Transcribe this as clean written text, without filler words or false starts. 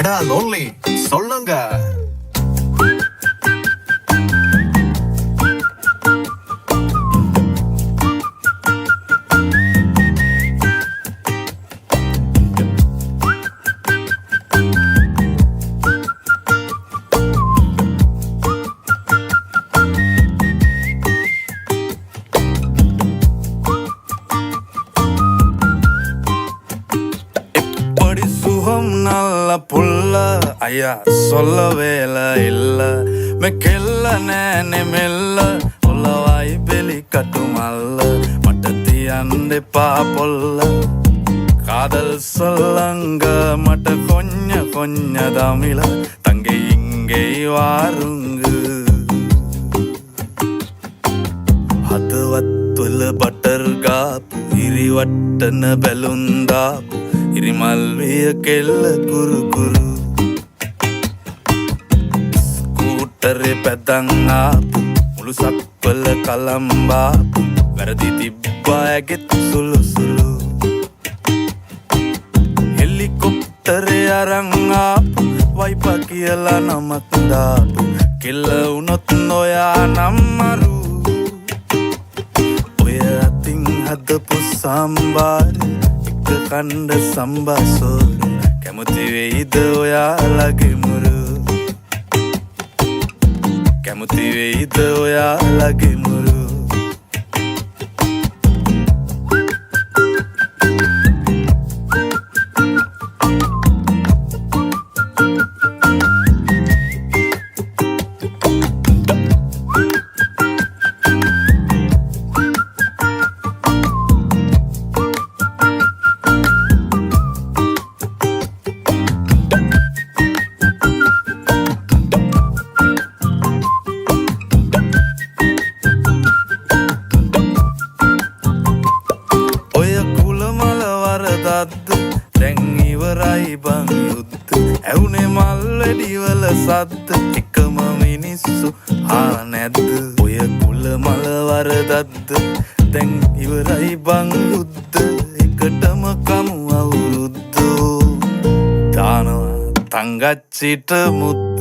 அட லோன்லி சொல்லுங்க. நல்ல புள்ள ஐயா சொல்ல வேலை இல்ல மெக்கெல்ல நேனே மெல்ல உள்ளவாய் பெலி கட்டுமல்ல மட்டத்தி அண்டை பாப்பொல்ல காதல் சொல்லங்க மட்ட கொஞ்ச தமிழ தங்கை இங்கே வாருங்கு හදවත්වල බටර් ගාපු ඉරිවට්ටන බැලුන්දාපු ඉරිමල්විය කෙල්ල කුරුකුරු ස්කූටරේ පැදන් ආපු මුළු සක්වල කලම්බාපු වැරදි තිබ්බා ඇගෙත් සුළු සුළු හෙලිකොප්ටරේ අරන් ආපු වයිපා කියලා නමක් දාපු කෙල්ල වුණොත් නොයා නම්මරු හදපු සම්බාර එක කණ්ඩ සම්බාසෝර කැමති වෙයිද ඔයාලගේ මුරු කැමති වෙයිද ඔයාලගේ මුරු දැන් ඉවරයි බං යුද්ධ ඇවුනේ මල්වැඩිවල සද්ද එකම මිනිස්සු නැද්ද ඔය කුල මල වරදද්ද දැන් ඉවරයි බං යුද්ධ එකටම කමු අවුරුද්දෝ දානවා තංගච්චිට මුද්ද